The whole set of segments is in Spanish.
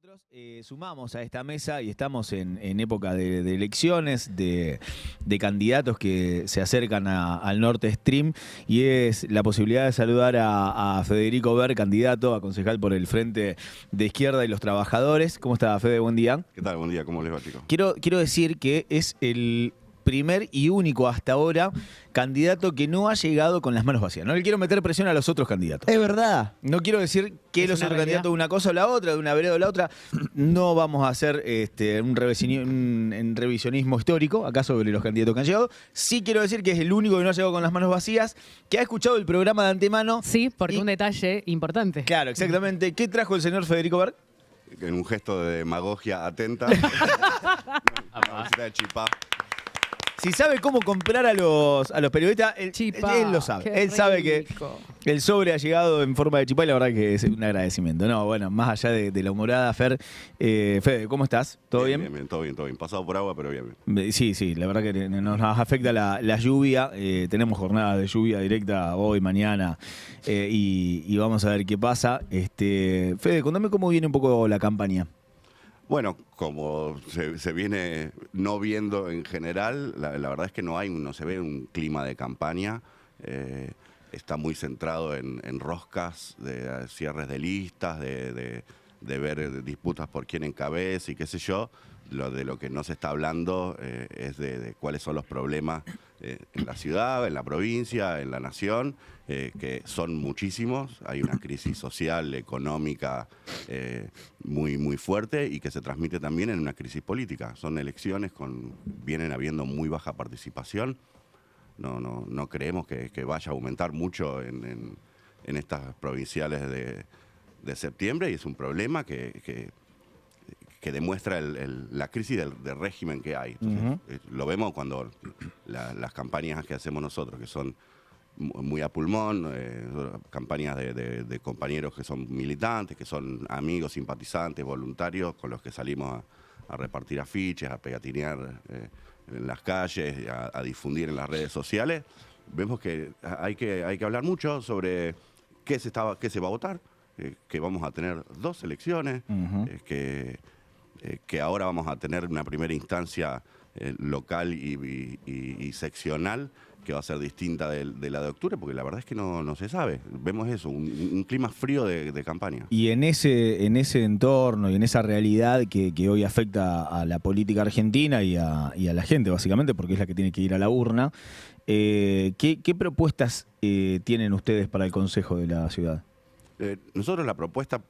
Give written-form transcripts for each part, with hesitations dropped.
Nosotros sumamos a esta mesa y estamos en época de elecciones, de candidatos que se acercan al Norte Stream, y es la posibilidad de saludar a Federico Ver, candidato a concejal por el Frente de Izquierda y los Trabajadores. ¿Cómo está, Fede? Buen día. ¿Qué tal? Buen día, ¿cómo les va, chicos? Quiero decir que es el primer y único hasta ahora candidato que no ha llegado con las manos vacías. No le quiero meter presión a los otros candidatos. Es verdad. No quiero decir que los otros candidatos de una cosa o la otra, de una vereda o la otra. No vamos a hacer un revisionismo histórico, acá sobre los candidatos que han llegado. Sí quiero decir que es el único que no ha llegado con las manos vacías, que ha escuchado el programa de antemano. Sí, porque un detalle importante. Claro, exactamente. ¿Qué trajo el señor Federico Ver? En un gesto de demagogia atenta. Una bolsita de chipá. Si sabe cómo comprar a los periodistas, él lo sabe. Él sabe que el sobre ha llegado en forma de chipá y la verdad que es un agradecimiento. No, bueno, más allá de la humorada, Fer. Fede, ¿cómo estás? ¿Todo bien? Bien, todo bien. Pasado por agua, pero bien. Sí, la verdad que nos afecta la lluvia. Tenemos jornadas de lluvia directa hoy, mañana, y vamos a ver qué pasa. Fede, contame cómo viene un poco la campaña. Bueno, como se viene no viendo en general, la verdad es que no se ve un clima de campaña. Está muy centrado en roscas, de cierres de listas, de ver disputas por quién encabeza y qué sé yo. De lo que no se está hablando es de cuáles son los problemas en la ciudad, en la provincia, en la nación, que son muchísimos. Hay una crisis social, económica muy fuerte y que se transmite también en una crisis política. Son elecciones vienen habiendo muy baja participación. No creemos que vaya a aumentar mucho en estas provinciales de septiembre, y es un problema que demuestra la crisis del régimen que hay. Entonces, lo vemos cuando las campañas que hacemos nosotros, que son muy a pulmón, campañas de compañeros que son militantes, que son amigos, simpatizantes, voluntarios, con los que salimos a repartir afiches, a pegatinear en las calles, a difundir en las redes sociales. Vemos que hay que hablar mucho sobre qué se va a votar, que vamos a tener 2 elecciones, que ahora vamos a tener una primera instancia local y seccional, que va a ser distinta de la de octubre, porque la verdad es que no se sabe. Vemos eso, un clima frío de campaña. Y en ese entorno y en esa realidad que hoy afecta a la política argentina y a la gente, básicamente, porque es la que tiene que ir a la urna, ¿qué propuestas tienen ustedes para el Consejo de la Ciudad? Nosotros la propuesta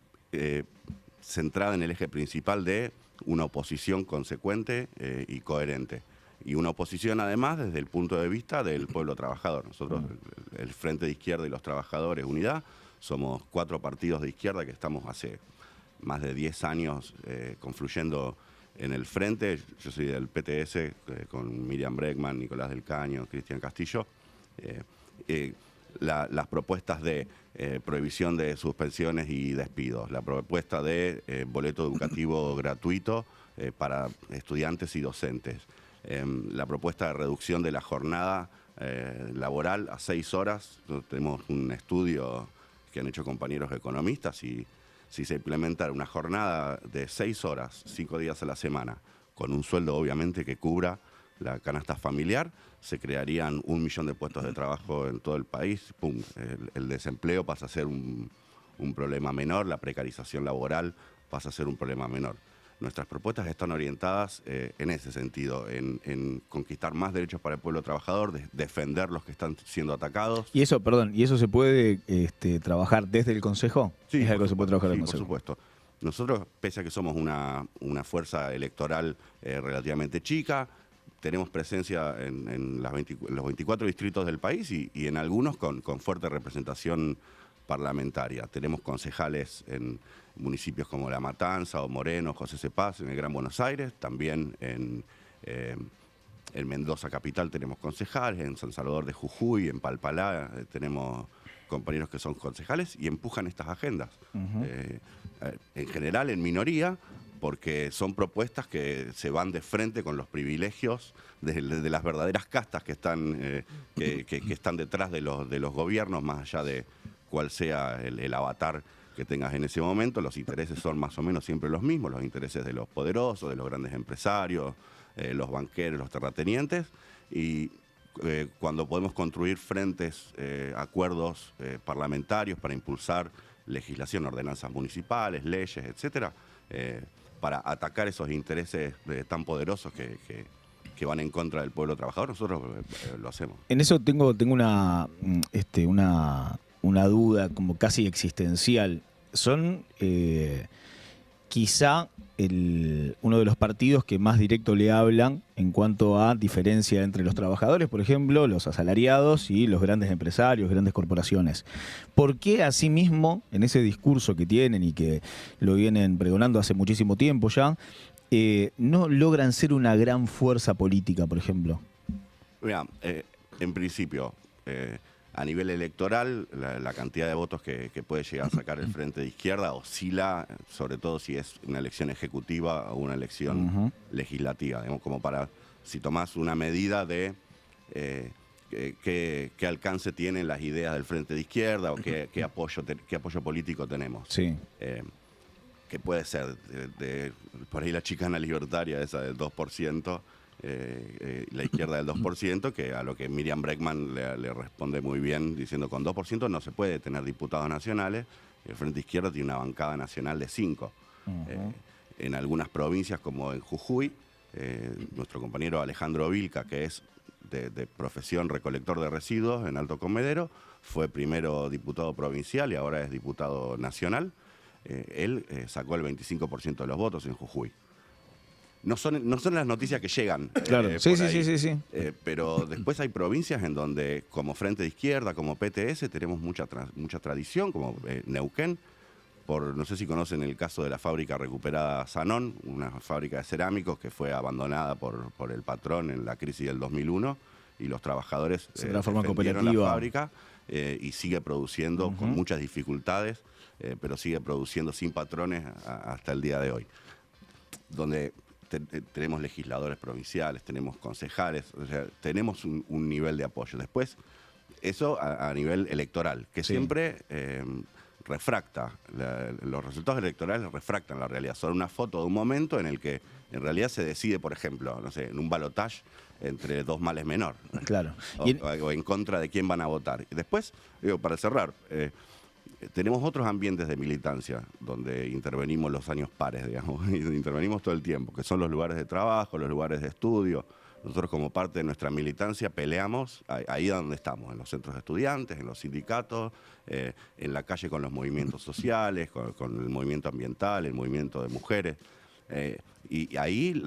centrada en el eje principal de una oposición consecuente y coherente. Y una oposición, además, desde el punto de vista del pueblo trabajador. Nosotros, el Frente de Izquierda y los Trabajadores, Unidad, somos 4 partidos de izquierda que estamos hace más de 10 años confluyendo en el Frente. Yo soy del PTS, con Miriam Bregman, Nicolás del Caño, Cristian Castillo. Las propuestas de prohibición de suspensiones y despidos, la propuesta de boleto educativo gratuito para estudiantes y docentes, la propuesta de reducción de la jornada laboral a 6 horas. Tenemos un estudio que han hecho compañeros economistas, y si se implementara una jornada de 6 horas, 5 días a la semana, con un sueldo obviamente que cubra la canasta familiar, se crearían 1 millón de puestos de trabajo en todo el país. ¡Pum! El desempleo pasa a ser un problema menor, la precarización laboral pasa a ser un problema menor. Nuestras propuestas están orientadas en ese sentido, en conquistar más derechos para el pueblo trabajador, defender los que están siendo atacados. ¿Y eso se puede trabajar desde el Consejo? Sí, ¿Es algo que se puede trabajar en el por Consejo? supuesto. Nosotros, pese a que somos una fuerza electoral relativamente chica, tenemos presencia en los 24 distritos del país y en algunos con fuerte representación parlamentaria. Tenemos concejales en municipios como La Matanza o Moreno, José Cepaz, en el Gran Buenos Aires. También en Mendoza Capital tenemos concejales, en San Salvador de Jujuy, en Palpalá tenemos compañeros que son concejales y empujan estas agendas. En general en minoría, porque son propuestas que se van de frente con los privilegios de las verdaderas castas que están detrás de los gobiernos, más allá de cuál sea el avatar que tengas en ese momento. Los intereses son más o menos siempre los mismos, los intereses de los poderosos, de los grandes empresarios, los banqueros, los terratenientes, y cuando podemos construir frentes, acuerdos parlamentarios para impulsar legislación, ordenanzas municipales, leyes, etcétera, para atacar esos intereses tan poderosos que van en contra del pueblo trabajador, nosotros lo hacemos. En eso tengo una duda como casi existencial. Son quizá uno de los partidos que más directo le hablan en cuanto a diferencia entre los trabajadores, por ejemplo, los asalariados y los grandes empresarios, grandes corporaciones. ¿Por qué asimismo, en ese discurso que tienen y que lo vienen pregonando hace muchísimo tiempo ya, no logran ser una gran fuerza política, por ejemplo? Mira, en principio, a nivel electoral, la cantidad de votos que puede llegar a sacar el Frente de Izquierda oscila, sobre todo si es una elección ejecutiva o una elección legislativa, digamos, como para, si tomás una medida de qué alcance tienen las ideas del Frente de Izquierda o qué apoyo político tenemos. Sí. Que puede ser, por ahí la chicana libertaria esa del 2%, la izquierda del 2%, que a lo que Miriam Bregman le responde muy bien, diciendo con 2% no se puede tener diputados nacionales. El Frente Izquierda tiene una bancada nacional de 5. En algunas provincias, como en Jujuy, nuestro compañero Alejandro Vilca, que es de profesión recolector de residuos en Alto Comedero, fue primero diputado provincial y ahora es diputado nacional. Él sacó el 25% de los votos en Jujuy. No son las noticias que llegan. Claro, sí. Pero después hay provincias en donde, como Frente de Izquierda, como PTS, tenemos mucha tradición, como Neuquén. No sé si conocen el caso de la fábrica recuperada Sanón, una fábrica de cerámicos que fue abandonada por el patrón en la crisis del 2001, y los trabajadores se transformó en defendieron cooperativa. la fábrica y sigue produciendo con muchas dificultades, pero sigue produciendo sin patrones hasta el día de hoy. Donde tenemos legisladores provinciales, tenemos concejales, o sea, tenemos un nivel de apoyo. Después, eso a nivel electoral, que siempre refracta, los resultados electorales refractan la realidad. Son una foto de un momento en el que en realidad se decide, por ejemplo, no sé, en un balotaje entre dos males menor. Claro. O en contra de quién van a votar. Y después, digo, para cerrar, tenemos otros ambientes de militancia donde intervenimos los años pares, digamos, y intervenimos todo el tiempo, que son los lugares de trabajo, los lugares de estudio. Nosotros, como parte de nuestra militancia, peleamos ahí donde estamos, en los centros de estudiantes, en los sindicatos, en la calle con los movimientos sociales, con el movimiento ambiental, el movimiento de mujeres. Y ahí,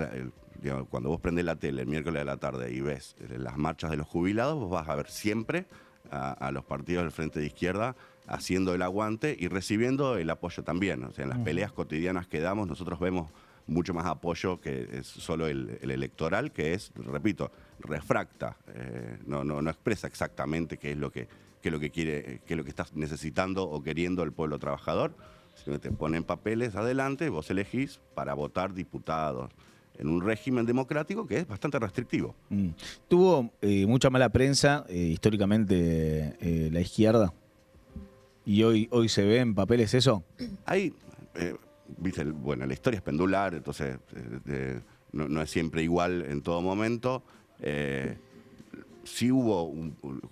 digamos, cuando vos prendés la tele el miércoles de la tarde y ves las marchas de los jubilados, vos vas a ver siempre a los partidos del Frente de Izquierda haciendo el aguante y recibiendo el apoyo también. O sea, en las peleas cotidianas que damos, nosotros vemos mucho más apoyo que es solo el electoral, que es, repito, refracta, no expresa exactamente qué es lo que quiere, qué es lo que está necesitando o queriendo el pueblo trabajador, sino que te ponen papeles adelante, vos elegís para votar diputados en un régimen democrático que es bastante restrictivo. Tuvo mucha mala prensa históricamente la izquierda, y hoy se ve en papeles eso. Hay, viste, bueno, la historia es pendular, entonces no es siempre igual en todo momento. Sí hubo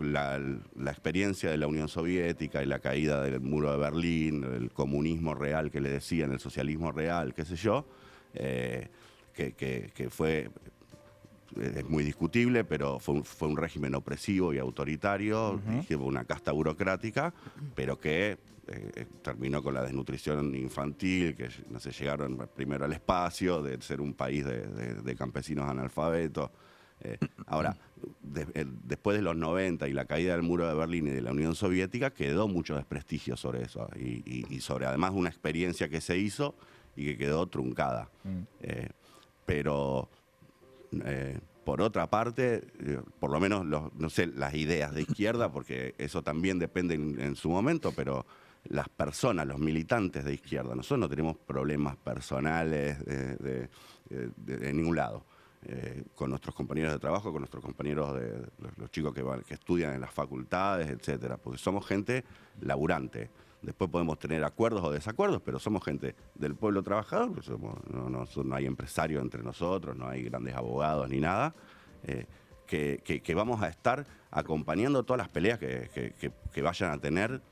la experiencia de la Unión Soviética y la caída del muro de Berlín, el comunismo real que le decían, el socialismo real, qué sé yo, que fue, es muy discutible, pero fue un régimen opresivo y autoritario, dirigido por una casta burocrática, pero que terminó con la desnutrición infantil, que no se llegaron primero al espacio, de ser un país de campesinos analfabetos. Ahora, después de los 90 y la caída del muro de Berlín y de la Unión Soviética, quedó mucho desprestigio sobre eso y sobre además una experiencia que se hizo y que quedó truncada. Pero por otra parte, por lo menos no sé, las ideas de izquierda, porque eso también depende en su momento, pero las personas, los militantes de izquierda, nosotros no tenemos problemas personales de ningún lado. Con nuestros compañeros de trabajo, con nuestros compañeros los chicos que estudian en las facultades, etcétera, porque somos gente laburante, Después podemos tener acuerdos o desacuerdos, pero somos gente del pueblo trabajador, no hay empresarios entre nosotros, no hay grandes abogados ni nada, que vamos a estar acompañando todas las peleas que vayan a tener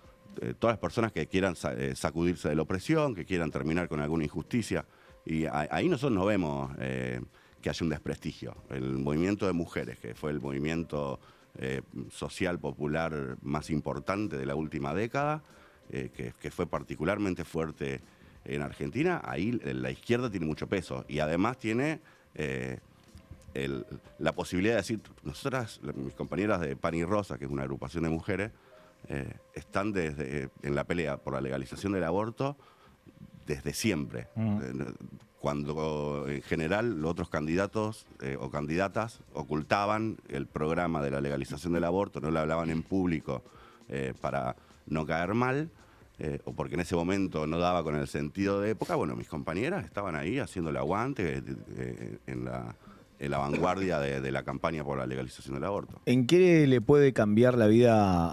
todas las personas que quieran sacudirse de la opresión, que quieran terminar con alguna injusticia. Y ahí nosotros no vemos que haya un desprestigio. El movimiento de mujeres, que fue el movimiento social popular más importante de la última década, que fue particularmente fuerte en Argentina, ahí la izquierda tiene mucho peso y además tiene la posibilidad de decir, nosotras, mis compañeras de Pan y Rosa, que es una agrupación de mujeres, están en la pelea por la legalización del aborto desde siempre. Cuando en general los otros candidatos o candidatas ocultaban el programa de la legalización del aborto, no le hablaban en público para no caer mal, o porque en ese momento no daba con el sentido de época, bueno, mis compañeras estaban ahí haciendo el aguante en la vanguardia de la campaña por la legalización del aborto. ¿En qué le puede cambiar la vida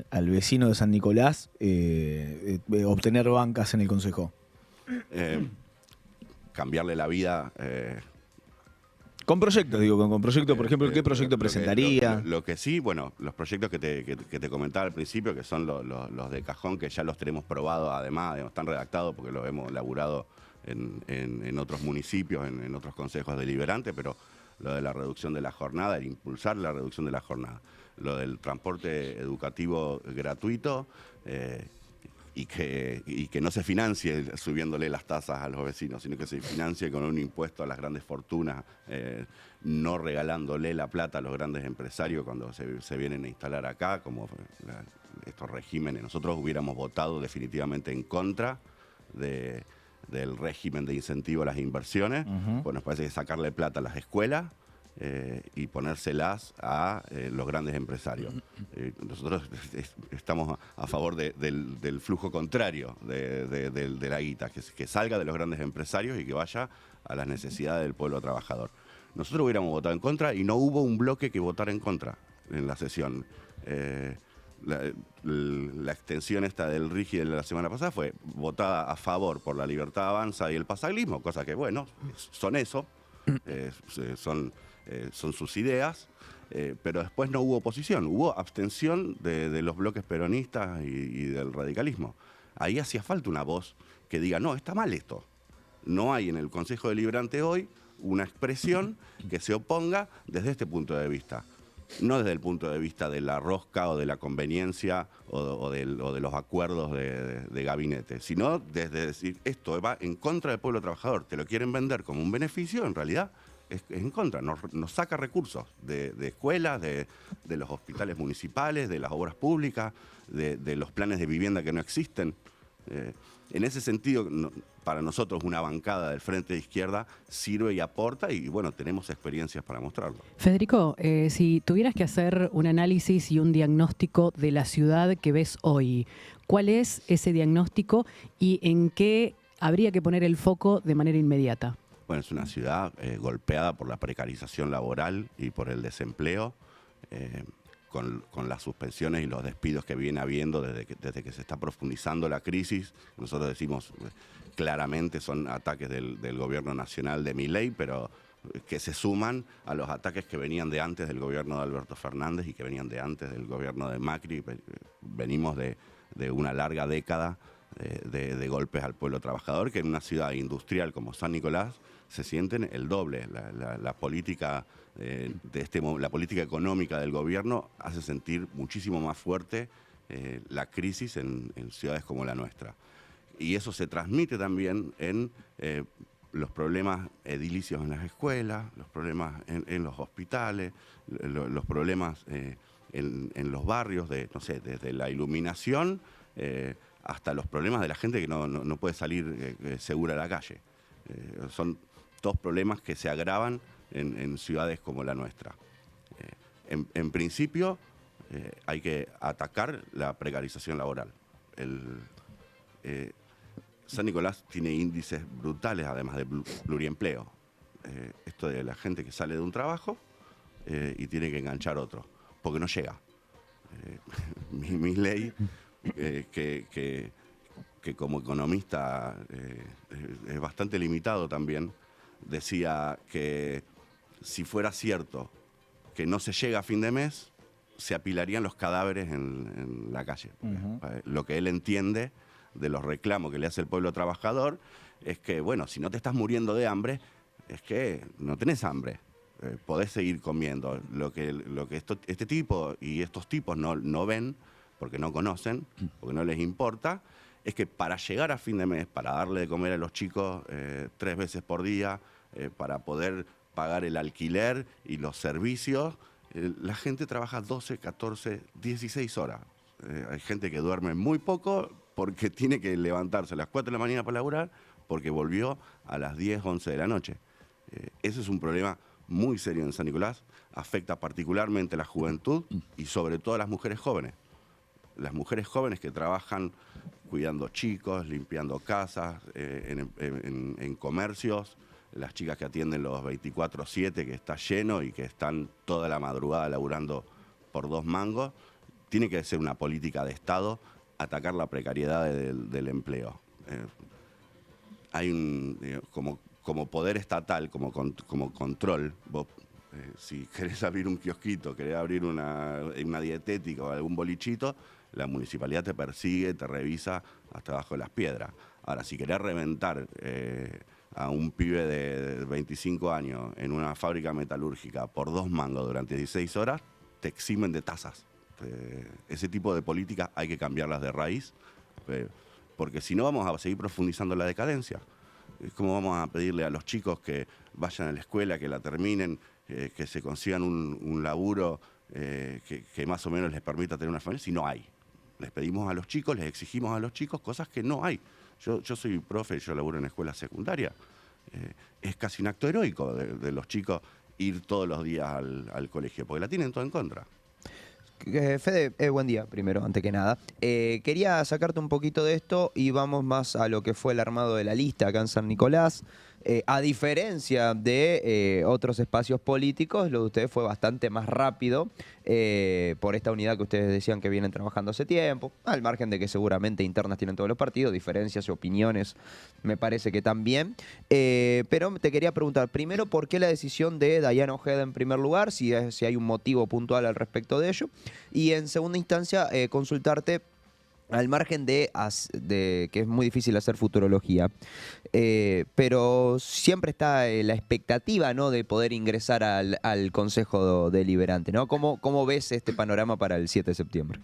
al vecino de San Nicolás obtener bancas en el Consejo? Cambiarle la vida... Con proyectos, digo, con proyectos, por ejemplo, ¿qué proyecto presentaría? Lo que sí, bueno, los proyectos que te comentaba al principio, que son los de cajón, que ya los tenemos probados, además, están redactados porque los hemos laburado en otros municipios, en otros consejos deliberantes, pero lo de la reducción de la jornada, el impulsar la reducción de la jornada, lo del transporte educativo gratuito, y que no se financie subiéndole las tasas a los vecinos, sino que se financie con un impuesto a las grandes fortunas, no regalándole la plata a los grandes empresarios cuando se vienen a instalar acá, como estos regímenes. Nosotros hubiéramos votado definitivamente en contra del régimen de incentivo a las inversiones, pues nos parece que sacarle plata a las escuelas y ponérselas a los grandes empresarios. Nosotros estamos a favor del flujo contrario de la guita, que salga de los grandes empresarios y que vaya a las necesidades del pueblo trabajador. Nosotros hubiéramos votado en contra y no hubo un bloque que votara en contra en la sesión. La extensión esta del RIGI de la semana pasada fue votada a favor por la Libertad Avanza y el pasaglismo, cosa que, bueno, son eso, son sus ideas, pero después no hubo oposición, hubo abstención de los bloques peronistas y del radicalismo. Ahí hacía falta una voz que diga, no, está mal esto. No hay en el Consejo Deliberante hoy una expresión que se oponga desde este punto de vista. No desde el punto de vista de la rosca o de la conveniencia o de los acuerdos de gabinete, sino desde decir, esto va en contra del pueblo trabajador, te lo quieren vender como un beneficio, en realidad es en contra, nos saca recursos de escuelas, de los hospitales municipales, de las obras públicas, de los planes de vivienda que no existen. En ese sentido, para nosotros una bancada del Frente de Izquierda sirve y aporta y bueno, tenemos experiencias para mostrarlo. Federico, si tuvieras que hacer un análisis y un diagnóstico de la ciudad que ves hoy, ¿cuál es ese diagnóstico y en qué habría que poner el foco de manera inmediata? Bueno, es una ciudad golpeada por la precarización laboral y por el desempleo, con las suspensiones y los despidos que viene habiendo desde que se está profundizando la crisis. Nosotros decimos claramente son ataques del gobierno nacional de Milei, pero que se suman a los ataques que venían de antes del gobierno de Alberto Fernández y que venían de antes del gobierno de Macri. Venimos de una larga década de golpes al pueblo trabajador, que en una ciudad industrial como San Nicolás se sienten el doble. La política la política económica del gobierno hace sentir muchísimo más fuerte la crisis en ciudades como la nuestra. Y eso se transmite también en los problemas edilicios en las escuelas, los problemas en los hospitales, los problemas en los barrios, desde la iluminación hasta los problemas de la gente que no puede salir segura a la calle. Son todos problemas que se agravan en ciudades como la nuestra. En principio, hay que atacar la precarización laboral. San Nicolás tiene índices brutales, además de pluriempleo. Esto de la gente que sale de un trabajo y tiene que enganchar otro, porque no llega. Milei que como economista es bastante limitado también, decía que si fuera cierto que no se llega a fin de mes, se apilarían los cadáveres en la calle. Lo que él entiende de los reclamos que le hace el pueblo trabajador es que, bueno, si no te estás muriendo de hambre, es que no tenés hambre. Podés seguir comiendo. Lo que este tipo y estos tipos no ven, porque no conocen, porque no les importa, es que para llegar a fin de mes, para darle de comer a los chicos 3 veces por día, para poder pagar el alquiler y los servicios, la gente trabaja 12, 14, 16 horas. Hay gente que duerme muy poco porque tiene que levantarse a las 4 de la mañana para laburar porque volvió a las 10, 11 de la noche. Ese es un problema muy serio en San Nicolás, afecta particularmente a la juventud y sobre todo a las mujeres jóvenes. Las mujeres jóvenes que trabajan cuidando chicos, limpiando casas, en comercios, las chicas que atienden los 24/7, que está lleno y que están toda la madrugada laburando por 2 mangos. Tiene que ser una política de Estado atacar la precariedad del empleo. Hay como poder estatal, como control, vos, si querés abrir un kiosquito, querés abrir una dietética o algún bolichito, la municipalidad te persigue, te revisa hasta abajo de las piedras. Ahora, si querés reventar a un pibe de 25 años en una fábrica metalúrgica por 2 mangos durante 16 horas, te eximen de tasas. Ese tipo de políticas hay que cambiarlas de raíz, porque si no vamos a seguir profundizando la decadencia. ¿Cómo vamos a pedirle a los chicos que vayan a la escuela, que la terminen, que se consigan un laburo que más o menos les permita tener una familia, si no hay? Les pedimos a los chicos, les exigimos a los chicos cosas que no hay. Yo soy profe, yo laburo en escuela secundaria. Es casi un acto heroico de los chicos ir todos los días al colegio, porque la tienen todo en contra. Fede, buen día, primero, antes que nada. Quería sacarte un poquito de esto y vamos más a lo que fue el armado de la lista acá en San Nicolás. A diferencia de otros espacios políticos, lo de ustedes fue bastante más rápido por esta unidad que ustedes decían que vienen trabajando hace tiempo, al margen de que seguramente internas tienen todos los partidos, diferencias y opiniones, me parece que también. Pero te quería preguntar, primero, ¿por qué la decisión de Dayana Ojeda en primer lugar? Si hay un motivo puntual al respecto de ello. Y en segunda instancia, consultarte, al margen de que es muy difícil hacer futurología, pero siempre está la expectativa, ¿no?, de poder ingresar al Consejo Deliberante, ¿no? ¿Cómo ves este panorama para el 7 de septiembre?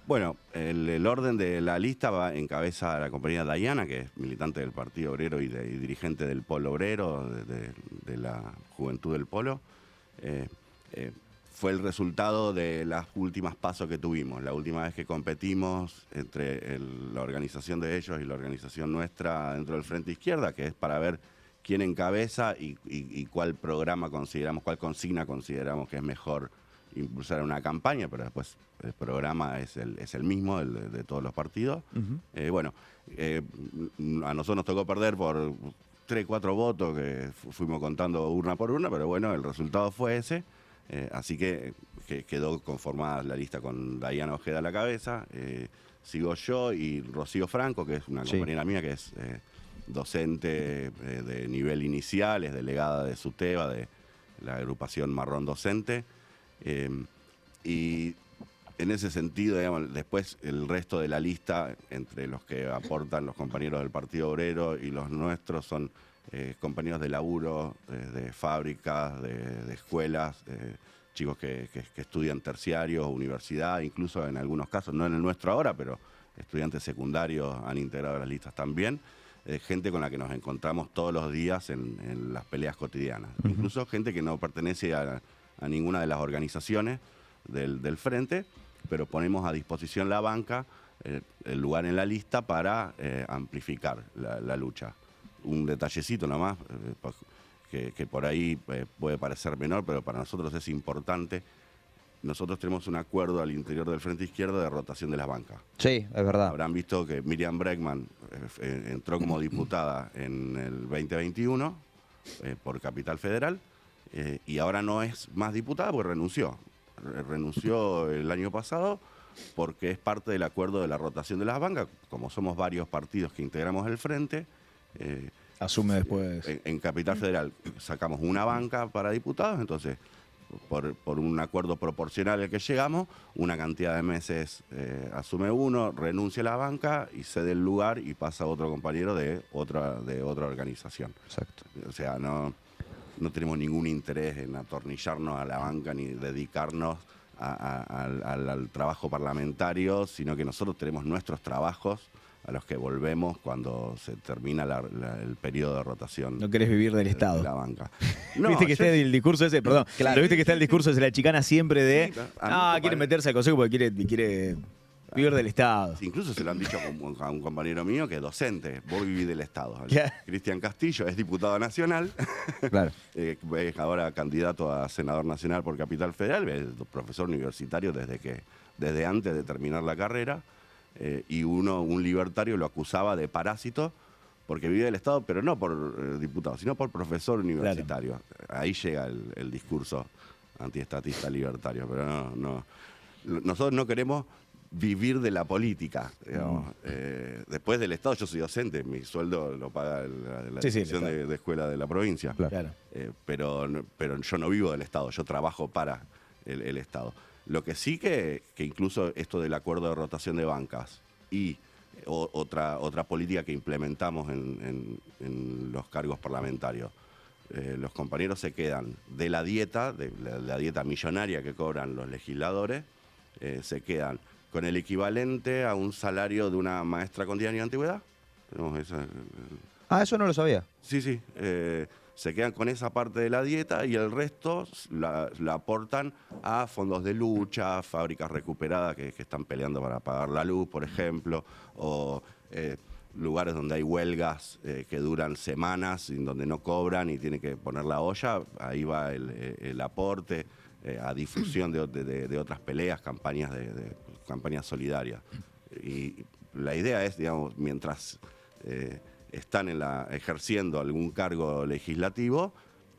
Bueno, el orden de la lista encabeza la compañera Dayana, que es militante del Partido Obrero y dirigente del Polo Obrero, de la Juventud del Polo. Fue el resultado de las últimas pasos que tuvimos. La última vez que competimos entre la organización de ellos y la organización nuestra dentro del Frente Izquierda, que es para ver quién encabeza y cuál programa consideramos, cuál consigna consideramos que es mejor impulsar una campaña, pero después el programa es el mismo, el de todos los partidos. A nosotros nos tocó perder por 3, 4 votos, que fuimos contando urna por urna, pero bueno, el resultado fue ese. Así que quedó conformada la lista con Dayana Ojeda a la cabeza. Sigo yo y Rocío Franco, que es una compañera mía que es docente de nivel inicial, es delegada de SUTEBA, de la agrupación Marrón Docente. Y en ese sentido, digamos, después el resto de la lista, entre los que aportan los compañeros del Partido Obrero y los nuestros, son compañeros de laburo, de fábricas, de escuelas, chicos que estudian terciarios, universidad, incluso en algunos casos, no en el nuestro ahora, pero estudiantes secundarios han integrado las listas también. Gente con la que nos encontramos todos los días en las peleas cotidianas. Incluso gente que no pertenece a ninguna de las organizaciones del Frente, pero ponemos a disposición la banca, el lugar en la lista para amplificar la lucha. Un detallecito nomás, que por ahí puede parecer menor, pero para nosotros es importante. Nosotros tenemos un acuerdo al interior del Frente Izquierdo de rotación de las bancas. Sí, es verdad. Habrán visto que Miriam Bregman entró como diputada en el 2021 por Capital Federal y ahora no es más diputada porque renunció. Renunció el año pasado porque es parte del acuerdo de la rotación de las bancas. Como somos varios partidos que integramos el frente, Asume después. en Capital Federal sacamos una banca para diputados, entonces por un acuerdo proporcional al que llegamos, una cantidad de meses asume uno, renuncia a la banca y cede el lugar y pasa a otro compañero de otra organización. Exacto. O sea, no tenemos ningún interés en atornillarnos a la banca ni dedicarnos al trabajo parlamentario, sino que nosotros tenemos nuestros trabajos a los que volvemos cuando se termina el periodo de rotación. No querés vivir del de Estado. la banca. Viste que está el discurso ese, perdón, Claro. pero viste que está el discurso de la chicana siempre de, Sí, a mí quiere meterse al consejo porque quiere vivir del Estado. Incluso se lo han dicho a un compañero mío que es docente, vos vivís del Estado. Ya. Cristian Castillo es diputado nacional, Claro. es ahora candidato a senador nacional por Capital Federal, es profesor universitario desde antes de terminar la carrera, y un libertario lo acusaba de parásito porque vive del Estado, pero no por diputado, sino por profesor universitario. Claro. Ahí llega el discurso antiestatista libertario, pero no. Nosotros no queremos vivir de la política, digamos. Después del Estado, yo soy docente, mi sueldo lo paga la dirección de escuela de la provincia. Claro. Pero yo no vivo del Estado, yo trabajo para el Estado. Lo que sí que incluso esto del acuerdo de rotación de bancas y otra política que implementamos en los cargos parlamentarios, los compañeros se quedan de la dieta millonaria que cobran los legisladores, se quedan con el equivalente a un salario de una maestra con 10 años de antigüedad. Tenemos Eso no lo sabía. Sí. Se quedan con esa parte de la dieta y el resto la aportan a fondos de lucha, fábricas recuperadas que están peleando para pagar la luz, por ejemplo, o lugares donde hay huelgas que duran semanas y donde no cobran y tienen que poner la olla. Ahí va el aporte a difusión de otras peleas, campañas campañas solidarias. Y la idea es, digamos, mientras están ejerciendo algún cargo legislativo,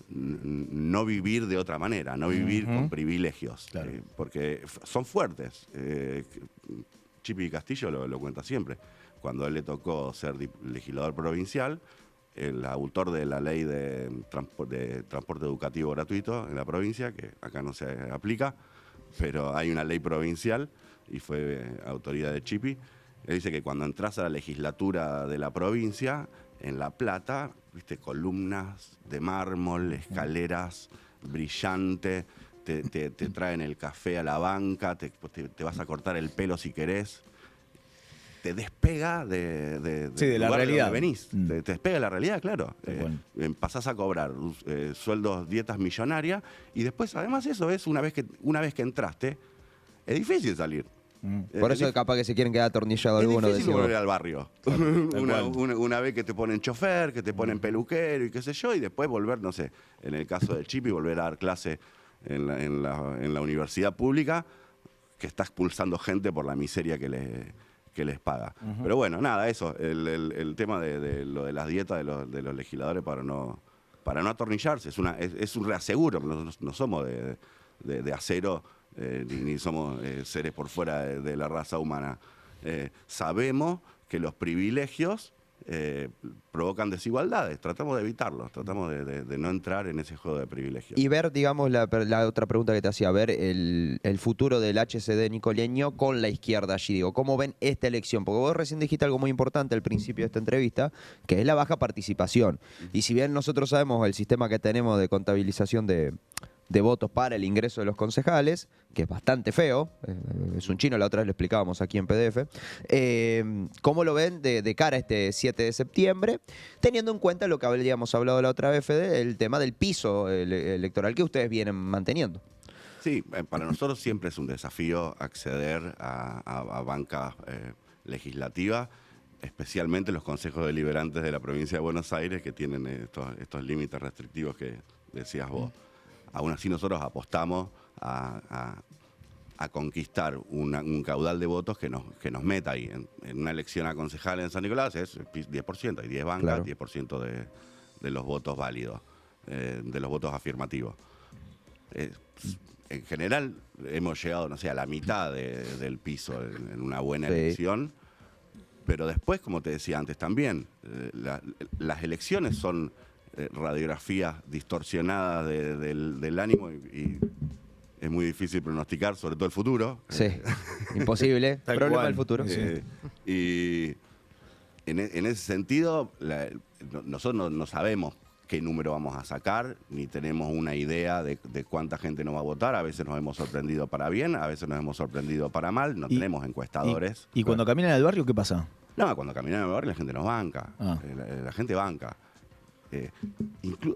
no vivir de otra manera, no vivir con privilegios, Claro. porque son fuertes. Chipi Castillo lo cuenta siempre. Cuando a él le tocó ser legislador provincial, el autor de la ley de transporte educativo gratuito en la provincia, que acá no se aplica, pero hay una ley provincial y fue autoridad de Chipi. Él dice que cuando entras a la legislatura de la provincia, en La Plata, viste columnas de mármol, escaleras brillantes, te traen el café a la banca, te vas a cortar el pelo si querés. Te despega de la realidad. Donde venís. Te despega de la realidad, claro. Bueno. Pasás a cobrar sueldos, dietas millonarias, y después, además, eso es una vez que entraste, es difícil salir. Por eso capaz que se quieren quedar atornillados Es algunos. difícil decimos. volver al barrio. Una vez que te ponen chofer, que te ponen peluquero y qué sé yo, y después volver, no sé, en el caso del Chipi, volver a dar clase en la universidad pública, que está expulsando gente por la miseria que les paga. Pero bueno, nada, eso, el tema de lo de las dietas de los legisladores para no atornillarse, es un reaseguro, no somos de acero, ni somos seres por fuera de la raza humana. Sabemos que los privilegios provocan desigualdades, tratamos de evitarlos, tratamos de no entrar en ese juego de privilegios. Y ver, digamos, la otra pregunta que te hacía, ver el futuro del HCD nicoleño con la izquierda allí, digo, ¿cómo ven esta elección? Porque vos recién dijiste algo muy importante al principio de esta entrevista, que es la baja participación. Y si bien nosotros sabemos el sistema que tenemos de contabilización de votos para el ingreso de los concejales, que es bastante feo, es un chino, la otra vez lo explicábamos aquí en PDF, ¿cómo lo ven de cara a este 7 de septiembre, teniendo en cuenta lo que habíamos hablado la otra vez, Fede, el tema del piso electoral que ustedes vienen manteniendo? Sí, para nosotros siempre es un desafío acceder a banca legislativa, especialmente los consejos deliberantes de la provincia de Buenos Aires, que tienen estos límites restrictivos que decías vos. Aún así nosotros apostamos a conquistar un caudal de votos que nos meta ahí. En una elección a concejal en San Nicolás es 10%, hay 10 bancas, claro. 10% de los votos válidos, de los votos afirmativos. En general hemos llegado, no sé, a la mitad del piso en una buena Sí. elección, pero después, como te decía antes también, las elecciones son radiografías distorsionadas del ánimo y es muy difícil pronosticar, sobre todo el futuro. Sí, imposible. Tal Problema cual. del futuro. Y en ese sentido, nosotros no sabemos qué número vamos a sacar, ni tenemos una idea de cuánta gente nos va a votar. A veces nos hemos sorprendido para bien, a veces nos hemos sorprendido para mal. No tenemos encuestadores. ¿Y cuando caminan al barrio qué pasa? No, cuando caminamos en el barrio la gente nos banca. Ah. La gente banca.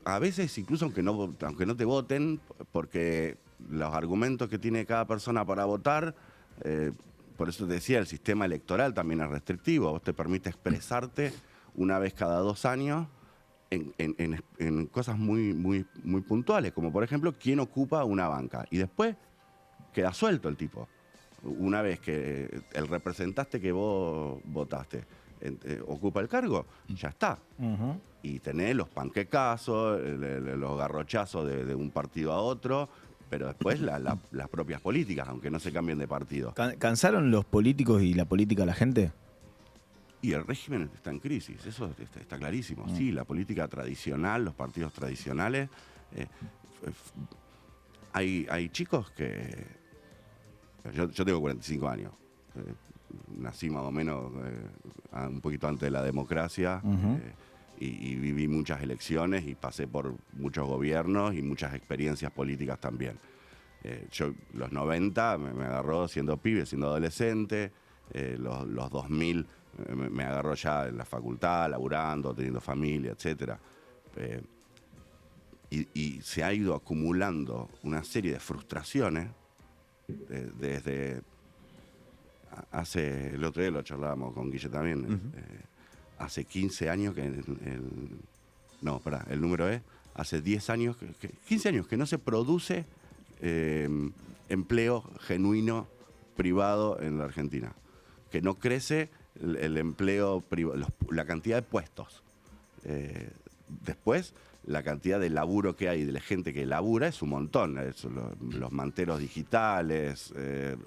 A veces, incluso aunque no te voten, porque los argumentos que tiene cada persona para votar, por eso te decía, el sistema electoral también es restrictivo. Vos te permite expresarte una vez cada 2 años en cosas muy puntuales, como por ejemplo, quién ocupa una banca. Y después queda suelto el tipo. Una vez que el representante que vos votaste ocupa el cargo, ya está. Ujú. Y tenés los panquecazos, los garrochazos de un partido a otro, pero después las propias políticas, aunque no se cambien de partido. ¿Cansaron los políticos y la política a la gente? Y el régimen está en crisis, eso está clarísimo. Sí, la política tradicional, los partidos tradicionales. Hay chicos que... Yo tengo 45 años. Nací más o menos un poquito antes de la democracia. Ujú. Y viví muchas elecciones y pasé por muchos gobiernos y muchas experiencias políticas también. Yo, los 90 me agarró siendo pibe, siendo adolescente. Los 2000 me agarró ya en la facultad, laburando, teniendo familia, etc. Y se ha ido acumulando una serie de frustraciones desde hace... El otro día lo charlábamos con Guille también. Hace 15 años que... No, pará, el número es... Hace 10 años, 15 años que no se produce empleo genuino privado en la Argentina. Que no crece el empleo privado, la cantidad de puestos. Después, la cantidad de laburo que hay de la gente que labura es un montón. Los manteros digitales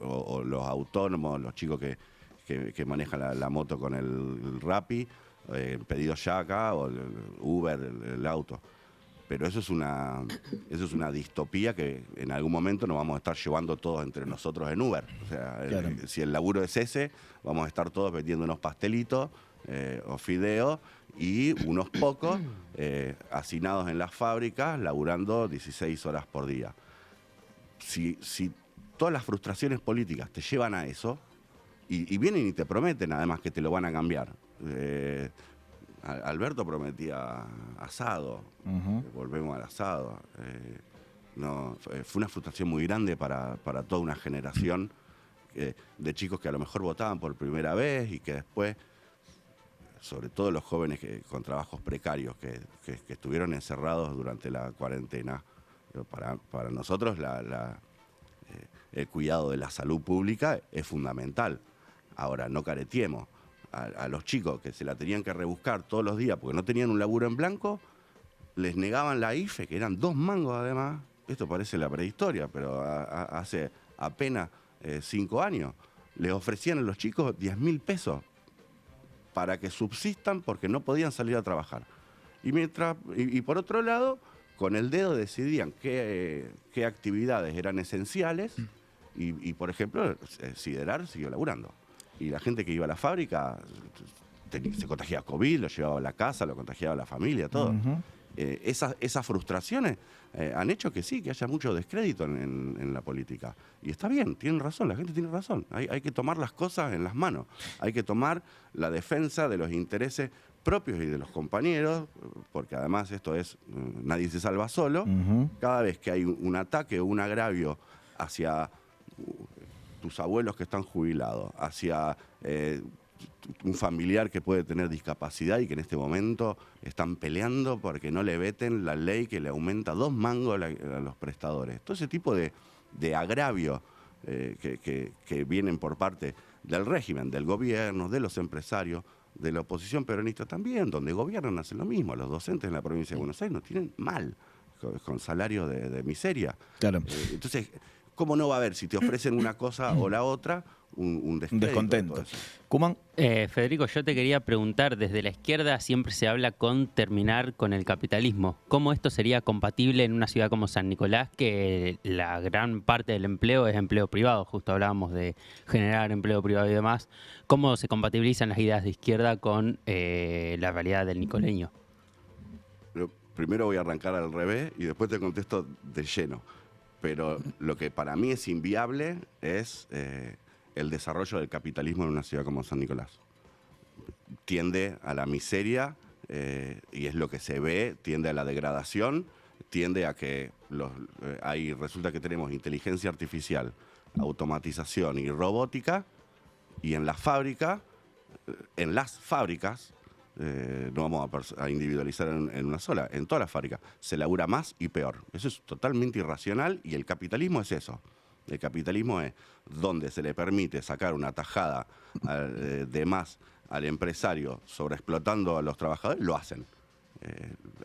o los autónomos, los chicos que manejan la moto con el Rappi, pedido ya acá, o el Uber, el auto. Pero eso es una distopía que en algún momento nos vamos a estar llevando todos entre nosotros en Uber. O sea, Claro. Si el laburo es ese, vamos a estar todos vendiendo unos pastelitos o fideos y unos pocos hacinados en las fábricas, laburando 16 horas por día. Si todas las frustraciones políticas te llevan a eso, y vienen y te prometen además que te lo van a cambiar. Alberto prometía asado, Ujú. volvemos al asado. Fue una frustración muy grande para toda una generación de chicos que a lo mejor votaban por primera vez y que después, sobre todo los jóvenes con trabajos precarios que estuvieron encerrados durante la cuarentena, para nosotros el cuidado de la salud pública es fundamental. Ahora, no caretiemos. A los chicos que se la tenían que rebuscar todos los días porque no tenían un laburo en blanco, les negaban la IFE, que eran 2 mangos además. Esto parece la prehistoria, pero hace apenas 5 años. Les ofrecían a los chicos 10.000 pesos para que subsistan porque no podían salir a trabajar. Y por otro lado, con el dedo decidían qué actividades eran esenciales y por ejemplo, Siderar siguió laburando. Y la gente que iba a la fábrica se contagiaba COVID, lo llevaba a la casa, lo contagiaba a la familia, todo. Ujú. Esas frustraciones han hecho que sí, que haya mucho descrédito en la política. Y está bien, tienen razón, la gente tiene razón. Hay que tomar las cosas en las manos. Hay que tomar la defensa de los intereses propios y de los compañeros, porque además esto es, nadie se salva solo. Ujú. Cada vez que hay un ataque o un agravio hacia tus abuelos que están jubilados, hacia un familiar que puede tener discapacidad y que en este momento están peleando porque no le veten la ley que le aumenta 2 mangos a los prestadores. Todo ese tipo de agravio que vienen por parte del régimen, del gobierno, de los empresarios, de la oposición peronista también, donde gobiernan, hacen lo mismo. Los docentes en la provincia de Buenos Aires nos tienen mal. con salarios de miseria. Claro. Entonces, ¿cómo no va a haber, si te ofrecen una cosa o la otra, un Un descrédito de descontento. todo eso? Kuman, Federico, yo te quería preguntar, desde la izquierda siempre se habla con terminar con el capitalismo. ¿Cómo esto sería compatible en una ciudad como San Nicolás, que la gran parte del empleo es empleo privado? Justo hablábamos de generar empleo privado y demás. ¿Cómo se compatibilizan las ideas de izquierda con la realidad del nicoleño? Pero primero voy a arrancar al revés y después te contesto de lleno. Pero lo que para mí es inviable es el desarrollo del capitalismo en una ciudad como San Nicolás. Tiende a la miseria y es lo que se ve, tiende a la degradación, tiende a que resulta que tenemos inteligencia artificial, automatización y robótica, y en las fábricas, no vamos a individualizar en una sola, en todas las fábricas, se labura más y peor. Eso es totalmente irracional y el capitalismo es eso. El capitalismo es donde se le permite sacar una tajada de más al empresario sobreexplotando a los trabajadores, lo hacen.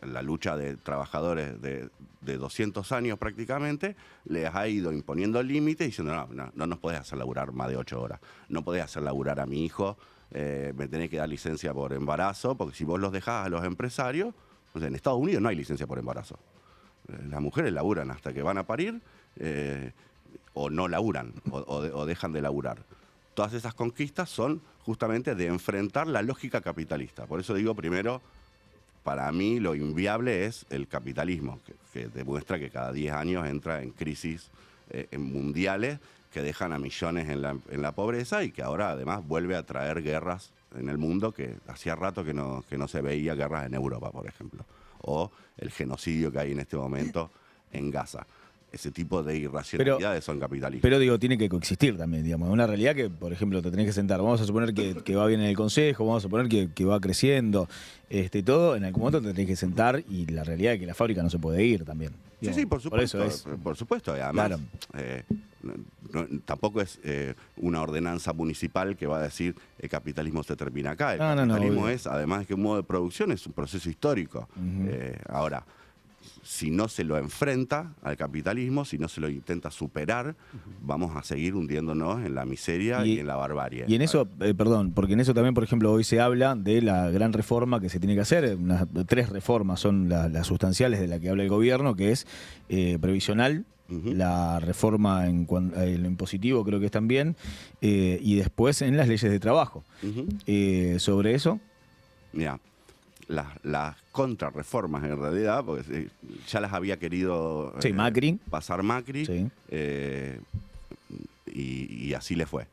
La lucha de trabajadores de 200 años prácticamente les ha ido imponiendo límites diciendo no nos podés hacer laburar más de 8 horas, no podés hacer laburar a mi hijo, me tenés que dar licencia por embarazo, porque si vos los dejás a los empresarios, o sea, en Estados Unidos no hay licencia por embarazo. Las mujeres laburan hasta que van a parir o no laburan o dejan de laburar. Todas esas conquistas son justamente de enfrentar la lógica capitalista. Por eso digo primero, para mí lo inviable es el capitalismo, que demuestra que cada 10 años entra en crisis mundiales que dejan a millones en la pobreza y que ahora además vuelve a traer guerras en el mundo, que hacía rato que no se veía guerras en Europa, por ejemplo, o el genocidio que hay en este momento en Gaza. Ese tipo de irracionalidades son capitalistas. pero digo, tiene que coexistir también, digamos. Una realidad que, por ejemplo, te tenés que sentar. Vamos a suponer que va bien en el consejo, vamos a suponer que va creciendo, todo. En algún momento te tenés que sentar y la realidad es que la fábrica no se puede ir también. Digamos. Sí, por supuesto. Por eso es. Por supuesto. Y además, Claro. tampoco es una ordenanza municipal que va a decir el capitalismo se termina acá. El No, capitalismo obvio. es, además que un modo de producción, es un proceso histórico. Ahora, si no se lo enfrenta al capitalismo, si no se lo intenta superar, vamos a seguir hundiéndonos en la miseria y en la barbarie. Y en eso, perdón, porque en eso también, por ejemplo, hoy se habla de la gran reforma que se tiene que hacer. 3 reformas son las sustanciales de la que habla el gobierno, que es previsional, la reforma en lo impositivo creo que es también, y después en las leyes de trabajo. Sobre eso. Mira, las contrarreformas en realidad, porque ya las había querido Macri. pasar Macri, Sí. y así le fue.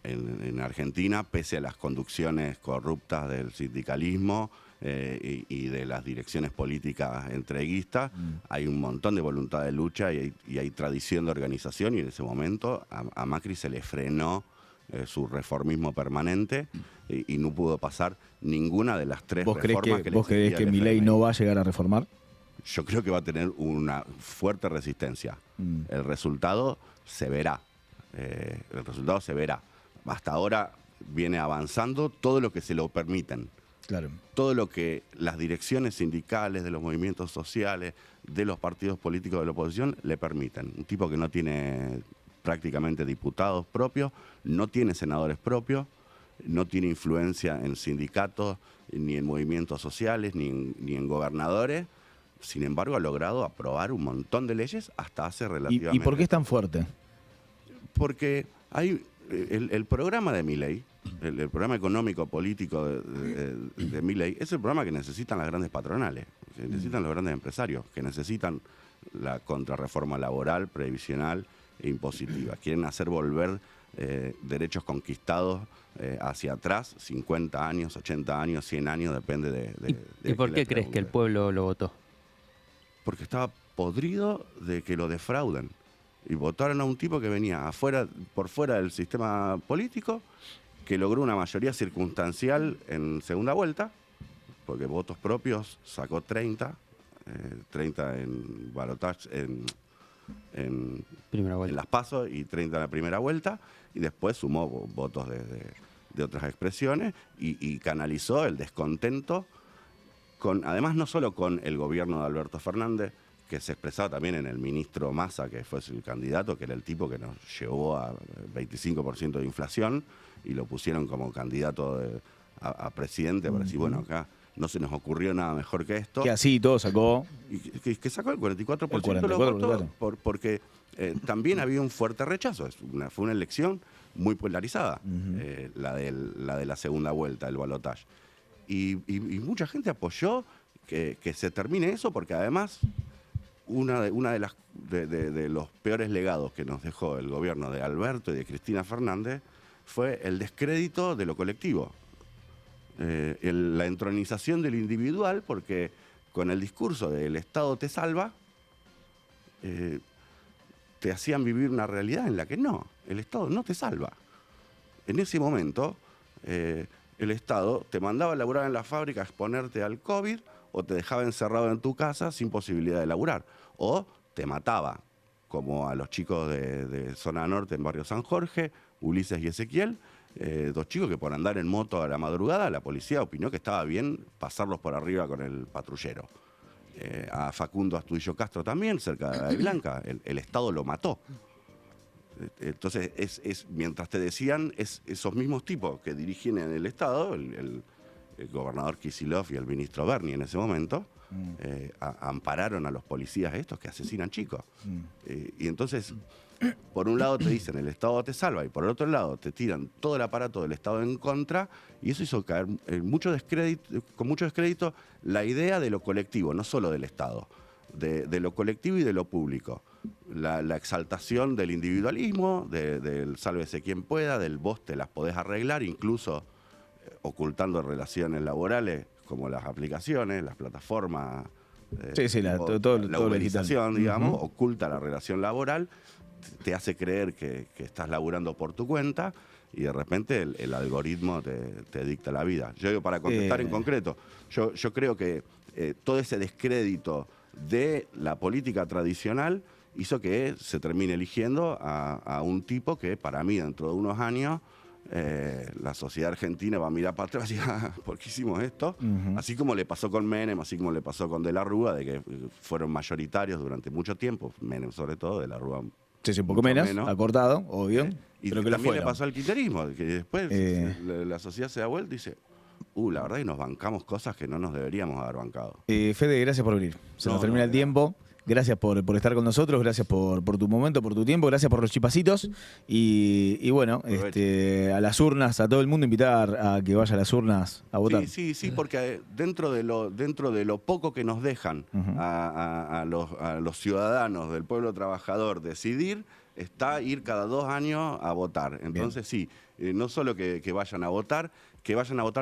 En Argentina, pese a las conducciones corruptas del sindicalismo y de las direcciones políticas entreguistas, hay un montón de voluntad de lucha y hay tradición de organización, y en ese momento a Macri se le frenó su reformismo permanente y no pudo pasar ninguna de las 3 ¿Vos creés reformas que, le vos creés exigía que el Milei FMI. no va a llegar a reformar? Yo creo que va a tener una fuerte resistencia. El resultado se verá. Hasta ahora viene avanzando todo lo que se lo permiten. Claro. Todo lo que las direcciones sindicales, de los movimientos sociales, de los partidos políticos de la oposición le permiten. Un tipo que no tiene prácticamente diputados propios, no tiene senadores propios, no tiene influencia en sindicatos, ni en movimientos sociales, ni en gobernadores. Sin embargo, ha logrado aprobar un montón de leyes hasta hace relativamente... ¿Y por qué es tan fuerte? Porque hay el programa de Milei, el programa económico político de Milei, es el programa que necesitan las grandes patronales, que necesitan los grandes empresarios, que necesitan la contrarreforma laboral, previsional e impositiva. Quieren hacer volver derechos conquistados hacia atrás, 50 años, 80 años, 100 años, depende de ¿Y por quién qué le crees que el pregunte. pueblo lo votó? Porque estaba podrido de que lo defrauden. Y votaron a un tipo que venía por fuera del sistema político, que logró una mayoría circunstancial en segunda vuelta, porque votos propios sacó 30 en balotaje, en Primera vuelta. las PASO y 30 en la primera vuelta, y después sumó votos de otras expresiones y canalizó el descontento, además no solo con el gobierno de Alberto Fernández, que se expresaba también en el ministro Massa, que fue el candidato, que era el tipo que nos llevó a 25% de inflación, y lo pusieron como candidato a presidente para decir, bueno, acá no se nos ocurrió nada mejor que esto. Que así todo sacó. Y que sacó el 44% de los 44%, votos claro. porque también había un fuerte rechazo. Fue una elección muy polarizada, la de la segunda vuelta, el balotaje. Y mucha gente apoyó que se termine eso, porque además una de los peores legados que nos dejó el gobierno de Alberto y de Cristina Fernández fue el descrédito de lo colectivo. La entronización del individual, porque con el discurso de el Estado te salva, te hacían vivir una realidad en la que no, el Estado no te salva. En ese momento, el Estado te mandaba a laburar en la fábrica, a exponerte al COVID, o te dejaba encerrado en tu casa sin posibilidad de laburar, o te mataba, como a los chicos de Zona Norte en Barrio San Jorge, Ulises y Ezequiel, dos chicos que por andar en moto a la madrugada, la policía opinó que estaba bien pasarlos por arriba con el patrullero. A Facundo Astudillo Castro también, cerca de Bahía Blanca, el Estado lo mató. Entonces, mientras te decían, esos mismos tipos que dirigen en el Estado, el gobernador Kicillof y el ministro Berni en ese momento, ampararon a los policías estos que asesinan chicos. Y entonces, por un lado te dicen el Estado te salva, y por el otro lado te tiran todo el aparato del Estado en contra, y eso hizo caer con mucho descrédito la idea de lo colectivo, no solo del Estado, de lo colectivo y de lo público. La exaltación del individualismo, del sálvese quien pueda, del vos te las podés arreglar, incluso ocultando relaciones laborales como las aplicaciones, las plataformas, la uberización, digamos, oculta la relación laboral, te hace creer que estás laburando por tu cuenta, y de repente el algoritmo te dicta la vida. Yo digo, para contestar en concreto, yo creo que todo ese descrédito de la política tradicional hizo que se termine eligiendo a un tipo que, para mí, dentro de unos años, la sociedad argentina va a mirar para atrás y decir, ¿por qué hicimos esto? Así como le pasó con Menem, así como le pasó con De la Rúa, de que fueron mayoritarios durante mucho tiempo, Menem sobre todo, De la Rúa Sí, un poco menos, acortado, obvio. Y pero que también le pasó al kirchnerismo, que después la sociedad se da vuelta y dice, la verdad, y nos bancamos cosas que no nos deberíamos haber bancado. Fede, gracias por venir. Se nos termina el tiempo. Gracias por estar con nosotros, gracias por tu momento, por tu tiempo, gracias por los chipacitos. Y bueno, a las urnas, a todo el mundo invitar a que vaya a las urnas a votar. Sí, porque dentro de lo poco que nos dejan a los ciudadanos del pueblo trabajador decidir, está ir cada 2 años a votar. Entonces no solo que vayan a votar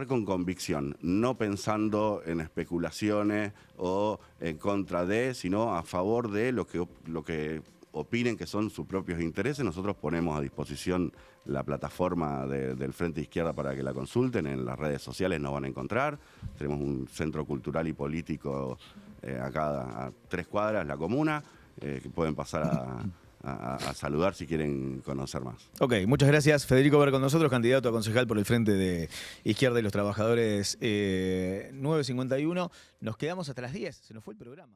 con convicción, no pensando en especulaciones o en contra de, sino a favor de lo que opinen que son sus propios intereses. Nosotros ponemos a disposición la plataforma del Frente Izquierda para que la consulten. En las redes sociales nos van a encontrar. Tenemos un centro cultural y político acá a 3 cuadras, la comuna, que pueden pasar a saludar si quieren conocer más. Ok, muchas gracias. Federico Ver con nosotros, candidato a concejal por el Frente de Izquierda y los Trabajadores 951. Nos quedamos hasta las 10, se nos fue el programa.